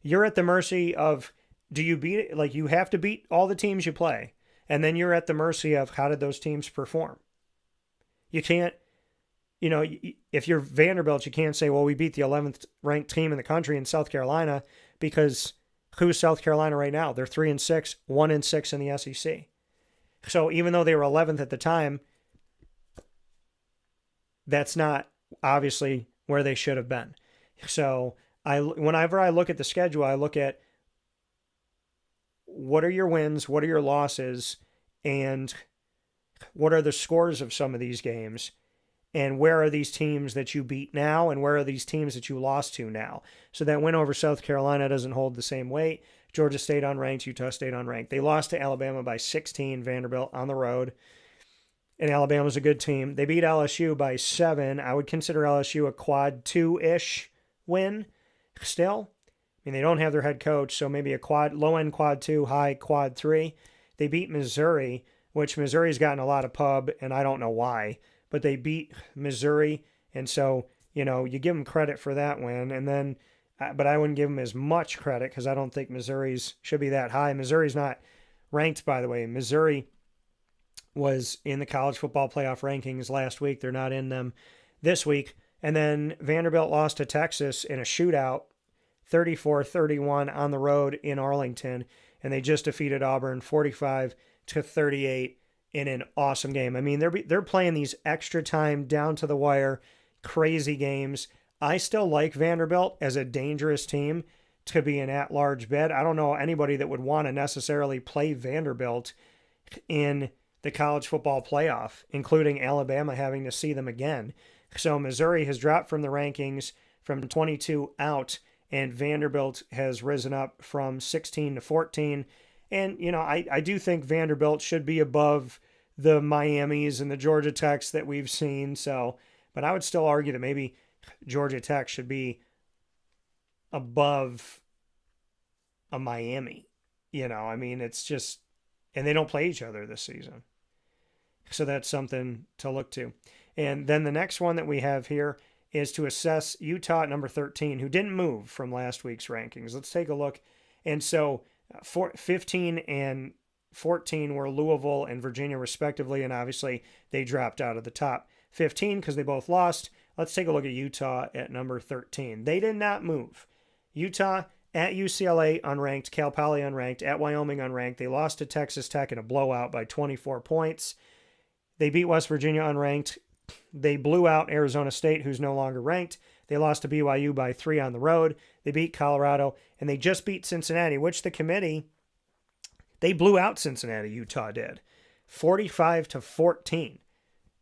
S1: you're at the mercy of, do you beat it? Like, you have to beat all the teams you play. And then you're at the mercy of how did those teams perform. You can't, if you're Vanderbilt, you can't say, well, we beat the 11th ranked team in the country in South Carolina, because who's South Carolina right now? They're 3-6, 1-6 in the SEC. So even though they were 11th at the time, that's not obviously where they should have been. So whenever I look at the schedule, I look at what are your wins, what are your losses, and what are the scores of some of these games, and where are these teams that you beat now, and where are these teams that you lost to now. So that win over South Carolina doesn't hold the same weight. Georgia State unranked, Utah State unranked. They lost to Alabama by 16, Vanderbilt on the road, and Alabama's a good team. They beat LSU by 7. I would consider LSU a quad 2-ish win still. They don't have their head coach, so maybe a low-end quad 2, high quad 3. They beat Missouri, which Missouri's gotten a lot of pub, and I don't know why, but they beat Missouri, and so, you give them credit for that win, and then, but I wouldn't give them as much credit because I don't think Missouri's should be that high. Missouri's not ranked, by the way. Missouri was in the college football playoff rankings last week. They're not in them this week. And then Vanderbilt lost to Texas in a shootout, 34-31 on the road in Arlington, and they just defeated Auburn 45-38 in an awesome game. I mean, they're playing these extra time, down to the wire, crazy games. I still like Vanderbilt as a dangerous team to be an at-large bid. I don't know anybody that would want to necessarily play Vanderbilt in the college football playoff, including Alabama having to see them again. So Missouri has dropped from the rankings from 22 out, and Vanderbilt has risen up from 16 to 14. And, I do think Vanderbilt should be above the Miamis and the Georgia Techs that we've seen. So, but I would still argue that maybe Georgia Tech should be above a Miami. I mean, it's just, and they don't play each other this season. So that's something to look to. And then the next one that we have here is to assess Utah at number 13, who didn't move from last week's rankings. Let's take a look. And so 15 and 14 were Louisville and Virginia respectively, and obviously they dropped out of the top 15 because they both lost. Let's take a look at Utah at number 13. They did not move. Utah at UCLA unranked, Cal Poly unranked, at Wyoming unranked. They lost to Texas Tech in a blowout by 24 points. They beat West Virginia unranked. They blew out Arizona State, who's no longer ranked. They lost to BYU by 3 on the road. They beat Colorado, and they just beat Cincinnati, which the committee, they blew out Cincinnati, Utah did, 45-14.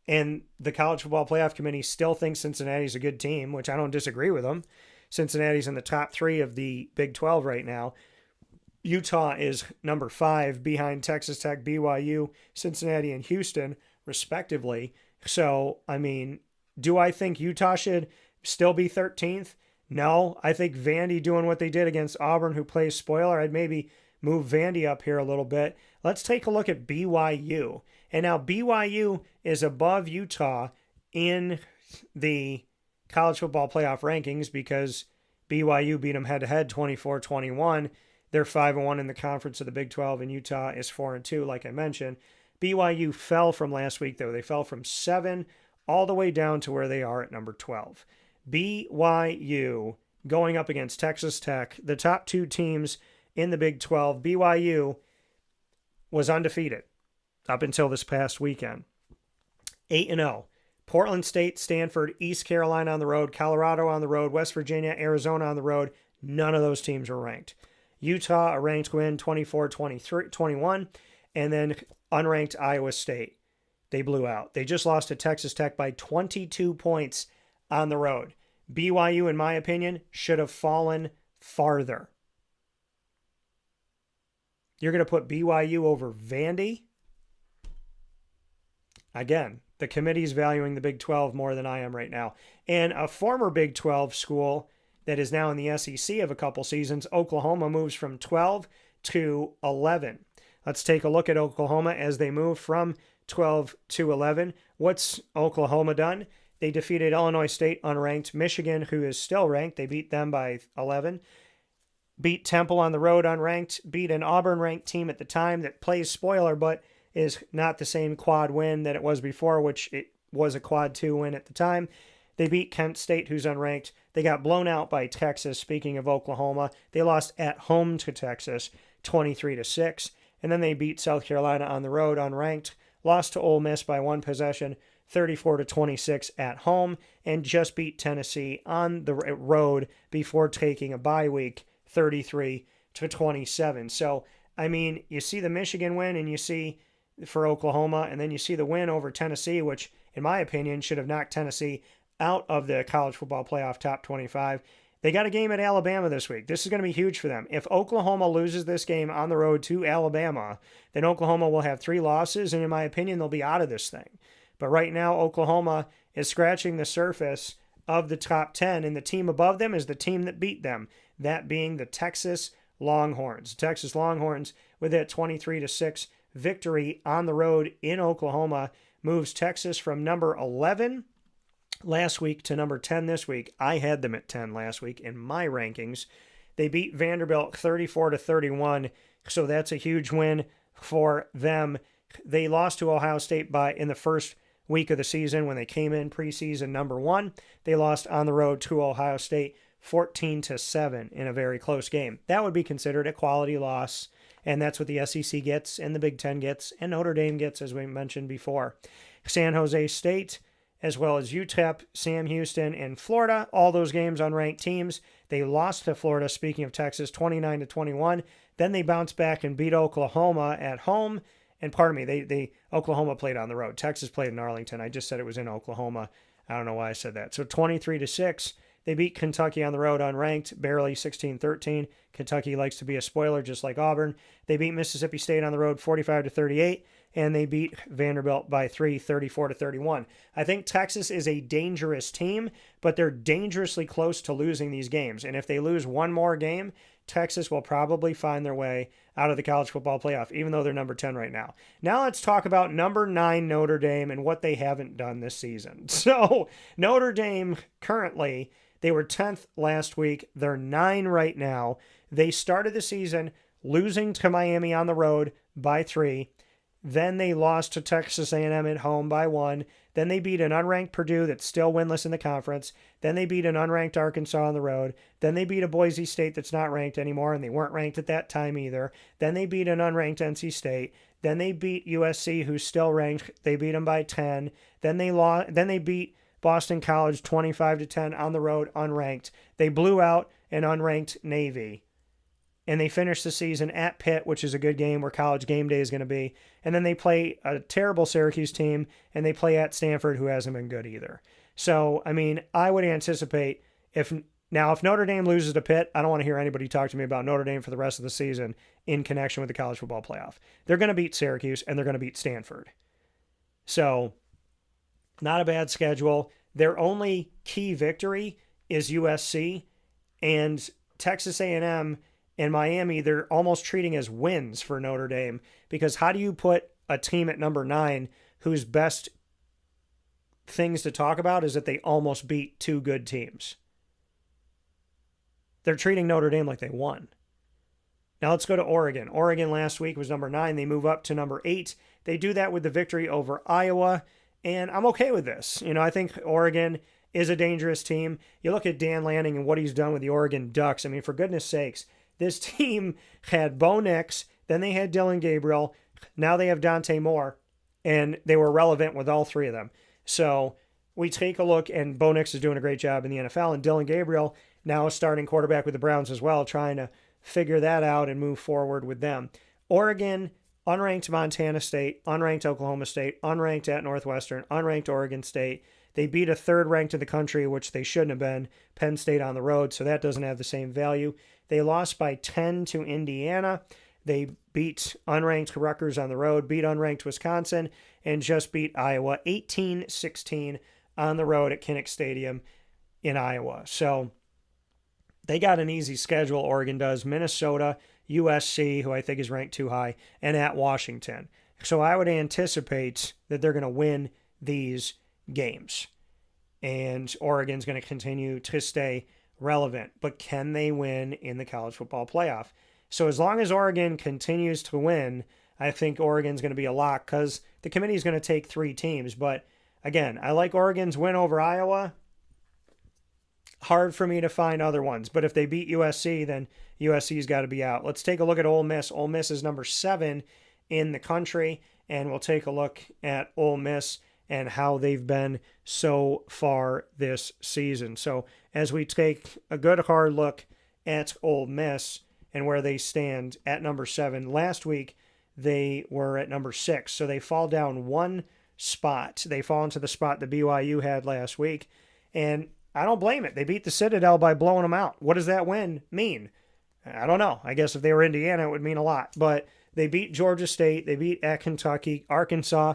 S1: And the College Football Playoff Committee still thinks Cincinnati's a good team, which I don't disagree with them. Cincinnati's in the top 3 of the Big 12 right now. Utah is number 5 behind Texas Tech, BYU, Cincinnati, and Houston, respectively. So, I mean, do I think Utah should still be 13th? No. I think Vandy doing what they did against Auburn, who plays spoiler, I'd maybe move Vandy up here a little bit. Let's take a look at BYU. And now BYU is above Utah in the College Football Playoff rankings because BYU beat them head-to-head 24-21. They're 5-1 in the conference of the Big 12, and Utah is 4-2, like I mentioned. BYU fell from last week, though. They fell from 7 all the way down to where they are at number 12. BYU going up against Texas Tech, the top 2 teams in the Big 12. BYU was undefeated up until this past weekend. 8-0. Portland State, Stanford, East Carolina on the road, Colorado on the road, West Virginia, Arizona on the road. None of those teams were ranked. Utah, a ranked win, 24-21. And then unranked Iowa State. They blew out. They just lost to Texas Tech by 22 points on the road. BYU, in my opinion, should have fallen farther. You're going to put BYU over Vandy? Again, the committee's valuing the Big 12 more than I am right now. And a former Big 12 school that is now in the SEC of a couple seasons, Oklahoma, moves from 12 to 11. Let's take a look at Oklahoma as they move from 12 to 11. What's Oklahoma done? They defeated Illinois State unranked, Michigan, who is still ranked. They beat them by 11. Beat Temple on the road unranked. Beat an Auburn-ranked team at the time that plays spoiler, but is not the same quad win that it was before, which it was a quad 2 win at the time. They beat Kent State, who's unranked. They got blown out by Texas, speaking of Oklahoma. They lost at home to Texas, 23-6. And then they beat South Carolina on the road, unranked, lost to Ole Miss by 1 possession, 34-26 at home, and just beat Tennessee on the road before taking a bye week, 33-27. So, I mean, you see the Michigan win and you see for Oklahoma, and then you see the win over Tennessee, which, in my opinion, should have knocked Tennessee out of the college football playoff top 25. They got a game at Alabama this week. This is going to be huge for them. If Oklahoma loses this game on the road to Alabama, then Oklahoma will have 3 losses, and in my opinion, they'll be out of this thing. But right now, Oklahoma is scratching the surface of the top 10, and the team above them is the team that beat them, that being the Texas Longhorns. Texas Longhorns, with that 23-6 victory on the road in Oklahoma, moves Texas from number 11 last week to number 10 this week. I had them at 10 last week in my rankings. They beat Vanderbilt 34-31, so that's a huge win for them. They lost to Ohio State in the first week of the season when they came in preseason number 1. They lost on the road to Ohio State 14-7 in a very close game. That would be considered a quality loss, and that's what the SEC gets and the Big Ten gets and Notre Dame gets, as we mentioned before. San Jose State, as well as UTEP, Sam Houston, and Florida, all those games unranked teams. They lost to Florida, speaking of Texas, 29-21. Then they bounced back and beat Oklahoma at home. And pardon me, they Oklahoma played on the road. Texas played in Arlington. I just said it was in Oklahoma. I don't know why I said that. So 23-6. They beat Kentucky on the road unranked, barely 16-13. Kentucky likes to be a spoiler, just like Auburn. They beat Mississippi State on the road 45-38, and they beat Vanderbilt by 3, 34-31. I think Texas is a dangerous team, but they're dangerously close to losing these games. And if they lose one more game, Texas will probably find their way out of the college football playoff, even though they're number 10 right now. Now let's talk about number 9 Notre Dame and what they haven't done this season. So Notre Dame currently, they were 10th last week. They're 9 right now. They started the season losing to Miami on the road by 3. Then they lost to Texas A&M at home by 1. Then they beat an unranked Purdue that's still winless in the conference. Then they beat an unranked Arkansas on the road. Then they beat a Boise State that's not ranked anymore, and they weren't ranked at that time either. Then they beat an unranked NC State. Then they beat USC, who's still ranked. They beat them by 10. Then they beat Boston College 25-10 on the road, unranked. They blew out an unranked Navy. And they finished the season at Pitt, which is a good game where College game day is going to be. And then they play a terrible Syracuse team, and they play at Stanford, who hasn't been good either. So, I mean, I would anticipate if Notre Dame loses to Pitt, I don't want to hear anybody talk to me about Notre Dame for the rest of the season in connection with the college football playoff. They're going to beat Syracuse, and they're going to beat Stanford. So, not a bad schedule. Their only key victory is USC, and Texas A&M and Miami, they're almost treating as wins for Notre Dame, because how do you put a team at number 9 whose best things to talk about is that they almost beat 2 good teams? They're treating Notre Dame like they won. Now let's go to Oregon. Oregon last week was number 9. They move up to number 8. They do that with the victory over Iowa, and I'm okay with this. I think Oregon is a dangerous team. You look at Dan Lanning and what he's done with the Oregon Ducks. I mean, for goodness sakes, this team had Bo Nix, then they had Dylan Gabriel, now they have Dante Moore, and they were relevant with all 3 of them. So we take a look, and Bo Nix is doing a great job in the NFL, and Dylan Gabriel now a starting quarterback with the Browns as well, trying to figure that out and move forward with them. Oregon, unranked Montana State, unranked Oklahoma State, unranked at Northwestern, unranked Oregon State. They beat a 3rd ranked in the country, which they shouldn't have been, Penn State on the road, so that doesn't have the same value. They lost by 10 to Indiana. They beat unranked Rutgers on the road, beat unranked Wisconsin, and just beat Iowa 18-16 on the road at Kinnick Stadium in Iowa. So they got an easy schedule, Oregon does. Minnesota, USC, who I think is ranked too high, and at Washington. So I would anticipate that they're going to win these games. And Oregon's going to continue to stay relevant. But can they win in the college football playoff? So as long as Oregon continues to win, I think Oregon's going to be a lock, because the committee is going to take 3 teams. But again, I like Oregon's win over Iowa. Hard for me to find other ones. But if they beat USC, then USC's got to be out. Let's take a look at Ole Miss. Ole Miss is number 7 in the country, and we'll take a look at Ole Miss and how they've been so far this season. So as we take a good hard look at Ole Miss and where they stand at number 7, last week they were at number 6. So they fall down 1 spot. They fall into the spot that BYU had last week. And I don't blame it. They beat the Citadel by blowing them out. What does that win mean? I don't know. I guess if they were Indiana, it would mean a lot. But they beat Georgia State. They beat at Kentucky. Arkansas,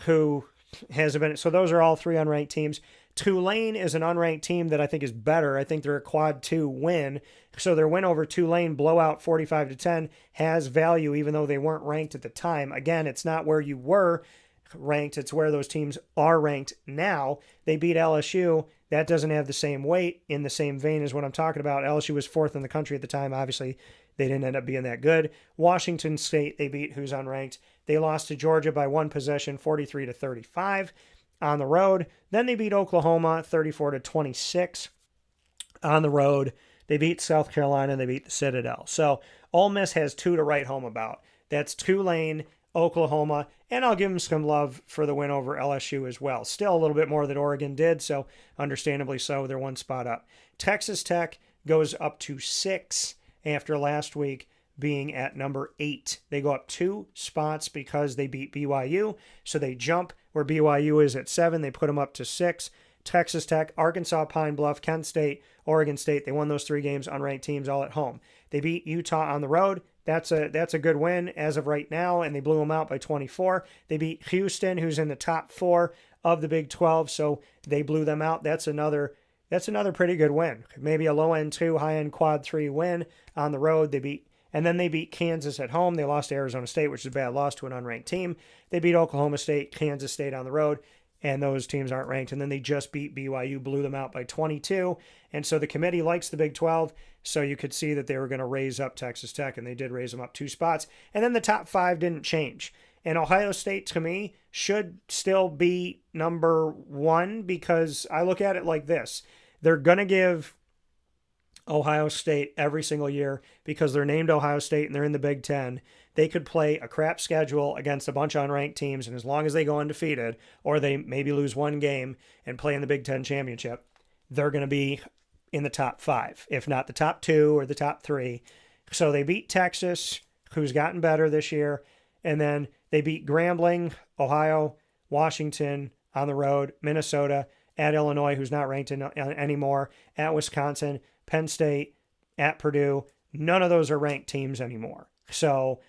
S1: who hasn't been. So those are all 3 unranked teams. Tulane is an unranked team that I think is better. I think they're a quad 2 win. So their win over Tulane, blowout 45-10, has value even though they weren't ranked at the time. Again, it's not where you were ranked. It's where those teams are ranked now. They beat LSU. That doesn't have the same weight in the same vein as what I'm talking about. LSU was 4th in the country at the time. Obviously, they didn't end up being that good. Washington State, they beat, who's unranked. They lost to Georgia by 1 possession, 43-35 on the road. Then they beat Oklahoma 34-26 on the road. They beat South Carolina. They beat the Citadel. So Ole Miss has 2 to write home about. That's Tulane, Oklahoma, and I'll give them some love for the win over LSU as well. Still a little bit more than Oregon did, so understandably so. They're 1 spot up. Texas Tech goes up to 6 after last week being at number 8. They go up 2 spots because they beat BYU, so they jump where BYU is at 7. They put them up to 6. Texas Tech, Arkansas, Pine Bluff, Kent State, Oregon State. They won those 3 games, unranked teams all at home. They beat Utah on the road. That's a good win as of right now, and they blew them out by 24. They beat Houston, who's in the top 4 of the Big 12, so they blew them out. That's another pretty good win. Maybe a low-end 2, high-end quad 3 win on the road. Then they beat Kansas at home. They lost to Arizona State, which is a bad loss to an unranked team. They beat Oklahoma State, Kansas State on the road, and those teams aren't ranked. And then they just beat BYU, blew them out by 22. And so the committee likes the Big 12, so you could see that they were going to raise up Texas Tech, and they did raise them up 2 spots. And then the top 5 didn't change. And Ohio State, to me, should still be number 1 because I look at it like this. They're going to give Ohio State every single year because they're named Ohio State and they're in the Big Ten. They could play a crap schedule against a bunch of unranked teams, and as long as they go undefeated, or they maybe lose 1 game and play in the Big Ten championship, they're going to be in the top 5, if not the top 2 or the top 3. So they beat Texas, who's gotten better this year, and then they beat Grambling, Ohio, Washington on the road, Minnesota, at Illinois, who's not ranked anymore, at Wisconsin, Penn State, at Purdue. None of those are ranked teams anymore. So,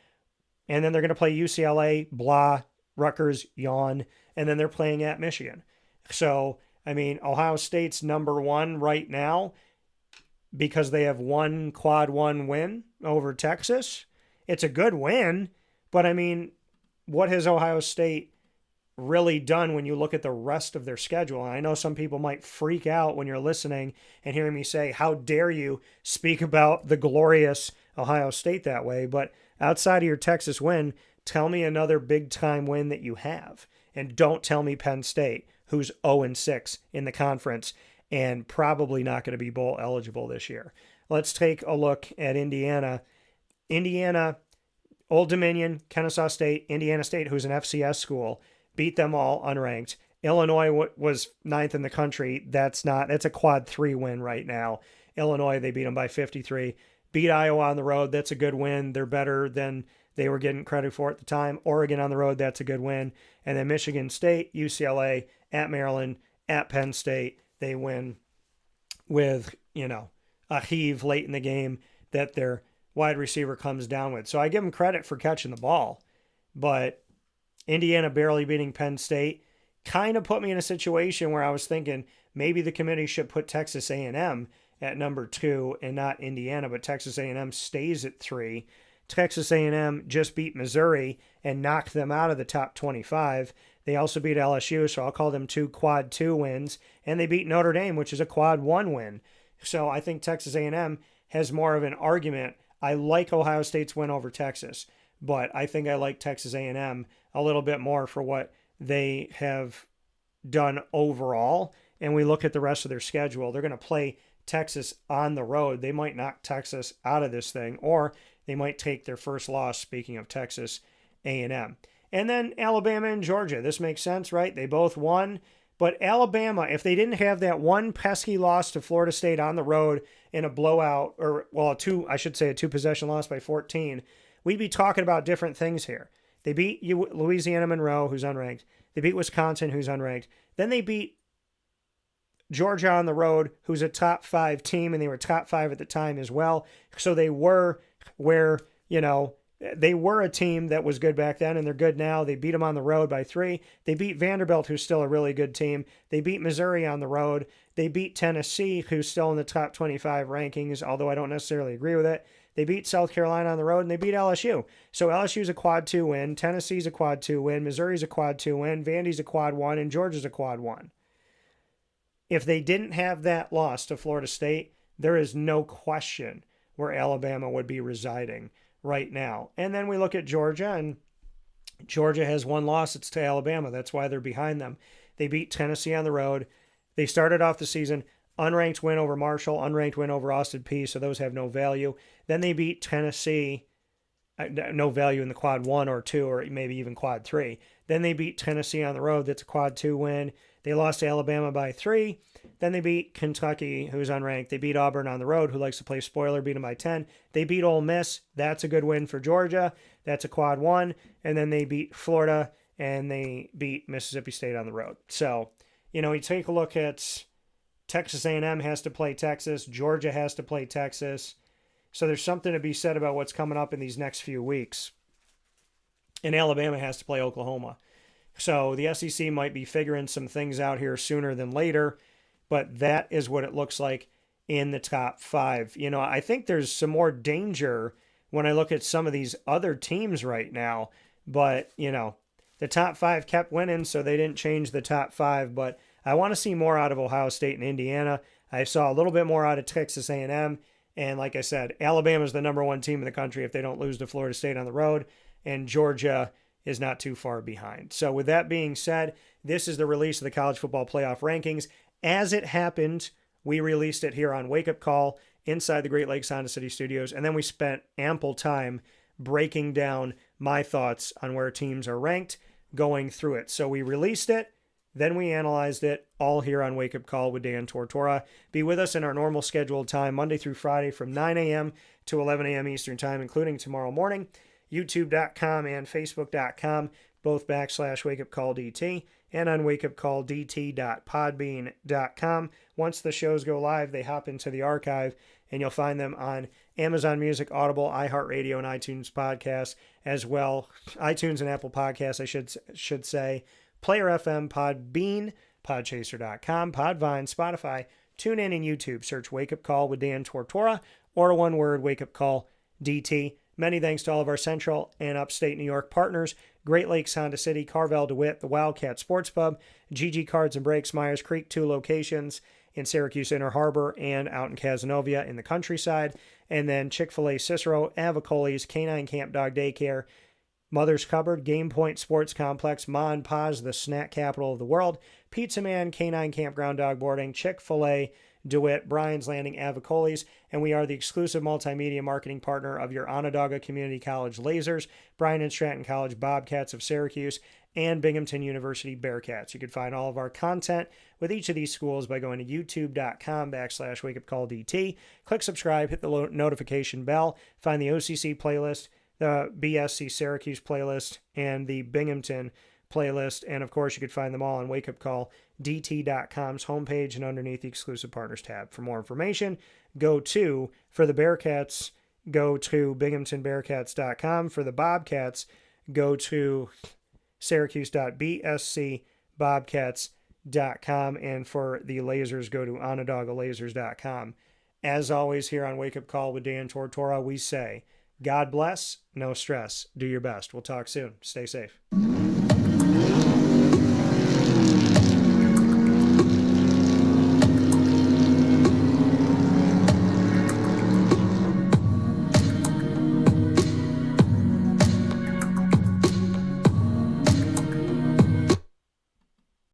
S1: and then they're going to play UCLA, blah, Rutgers, yawn, and then they're playing at Michigan. So, I mean, Ohio State's number 1 right now because they have 1 quad 1 win over Texas. It's a good win, but I mean, what has Ohio State really done when you look at the rest of their schedule? And I know some people might freak out when you're listening and hearing me say, how dare you speak about the glorious Ohio State that way? But outside of your Texas win, tell me another big-time win that you have. And don't tell me Penn State, who's 0-6 in the conference and probably not going to be bowl eligible this year. Let's take a look at Indiana. Indiana, Old Dominion, Kennesaw State, Indiana State, who's an FCS school, beat them all unranked. Illinois was 9th in the country. That's a quad 3 win right now. Illinois, they beat them by 53. Beat Iowa on the road. That's a good win. They're better than they were getting credit for at the time. Oregon on the road. That's a good win. And then Michigan State, UCLA, at Maryland, at Penn State. They win with, a heave late in the game that their wide receiver comes down with. So I give them credit for catching the ball. But Indiana barely beating Penn State kind of put me in a situation where I was thinking maybe the committee should put Texas A&M at number 2 and not Indiana, but Texas A&M stays at 3. Texas A&M just beat Missouri and knocked them out of the top 25. They also beat LSU, so I'll call them 2 quad 2 wins, and they beat Notre Dame, which is a quad 1 win. So I think Texas A&M has more of an argument. I like Ohio State's win over Texas, but I think I like Texas A&M a little bit more for what they have done overall. And we look at the rest of their schedule. They're going to play Texas on the road. They might knock Texas out of this thing, or they might take their first loss, speaking of Texas A&M. And then Alabama and Georgia. This makes sense, right? They both won. But Alabama, if they didn't have that one pesky loss to Florida State on the road in a blowout, or, well, a 2-possession loss by 14, we'd be talking about different things here. They beat Louisiana Monroe, who's unranked. They beat Wisconsin, who's unranked. Then they beat Georgia on the road, who's a top 5 team, and they were top 5 at the time as well. So they were they were a team that was good back then, and they're good now. They beat them on the road by 3. They beat Vanderbilt, who's still a really good team. They beat Missouri on the road. They beat Tennessee, who's still in the top 25 rankings, although I don't necessarily agree with it. They beat South Carolina on the road, and they beat LSU. So LSU's a quad 2 win. Tennessee's a quad 2 win. Missouri's a quad 2 win. Vandy's a quad 1, and Georgia's a quad 1. If they didn't have that loss to Florida State, there is no question where Alabama would be residing right now. And then we look at Georgia, and Georgia has 1 loss. It's to Alabama. That's why they're behind them. They beat Tennessee on the road. They started off the season unranked win over Marshall, unranked win over Austin Peay, so those have no value. Then they beat Tennessee, no value in the quad 1 or 2 or maybe even quad 3. Then they beat Tennessee on the road, that's a quad 2 win. They lost to Alabama by 3. Then they beat Kentucky, who's unranked. They beat Auburn on the road, who likes to play spoiler, beat them by 10. They beat Ole Miss. That's a good win for Georgia. That's a quad 1. And then they beat Florida, and they beat Mississippi State on the road. So, you take a look at Texas A&M has to play Texas. Georgia has to play Texas. So there's something to be said about what's coming up in these next few weeks. And Alabama has to play Oklahoma. So the SEC might be figuring some things out here sooner than later, but that is what it looks like in the top 5. I think there's some more danger when I look at some of these other teams right now, but, the top 5 kept winning, so they didn't change the top 5, but I want to see more out of Ohio State and Indiana. I saw a little bit more out of Texas A&M, and like I said, Alabama's the number 1 team in the country if they don't lose to Florida State on the road, and Georgia is not too far behind. So with that being said, this is the release of the college football playoff rankings. As it happened, we released it here on Wake Up Call inside the Great Lakes Honda City Studios, and then we spent ample time breaking down my thoughts on where teams are ranked, going through it. So we released it, then we analyzed it, all here on Wake Up Call with Dan Tortora. Be with us in our normal scheduled time, Monday through Friday from 9 a.m. to 11 a.m. Eastern Time, including tomorrow morning. YouTube.com and Facebook.com, both /WakeUpCallDT, and on WakeUpCallDT.podbean.com. Once the shows go live, they hop into the archive, and you'll find them on Amazon Music, Audible, iHeartRadio, and iTunes Podcasts as well. iTunes and Apple Podcasts, I should say. Player FM, Podbean, Podchaser.com, Podvine, Spotify, TuneIn, and YouTube. Search Wake Up Call with Dan Tortora, or one word, Wake Up Call DT. Many thanks to all of our Central and Upstate New York partners, Great Lakes Honda City, Carvel DeWitt, the Wildcat Sports Pub, GG Cards and Brakes, Myers Creek, 2 locations in Syracuse Inner Harbor and out in Cazenovia in the countryside, and then Chick-fil-A Cicero, Avicoli's, Canine Camp Dog Daycare, Mother's Cupboard, Game Point Sports Complex, Ma and Pa's, the snack capital of the world, Pizza Man, Canine Campground Dog Boarding, Chick-fil-A, DeWitt, Bryan's Landing, Avicoli's, and we are the exclusive multimedia marketing partner of your Onondaga Community College Lasers, Bryan and Stratton College Bobcats of Syracuse, and Binghamton University Bearcats. You can find all of our content with each of these schools by going to youtube.com /WakeUpCallDT. Click subscribe, hit the notification bell, find the OCC playlist, the BSC Syracuse playlist, and the Binghamton playlist, and of course you could find them all on WakeUpCallDT.com's homepage and underneath the exclusive partners tab. For more information, for the Bearcats, go to BinghamtonBearcats.com. For the Bobcats, go to Syracuse.bscbobcats.com, and for the Lasers, go to OnondagaLasers.com. As always, here on Wake Up Call with Dan Tortora, we say, God bless, no stress, do your best. We'll talk soon. Stay safe.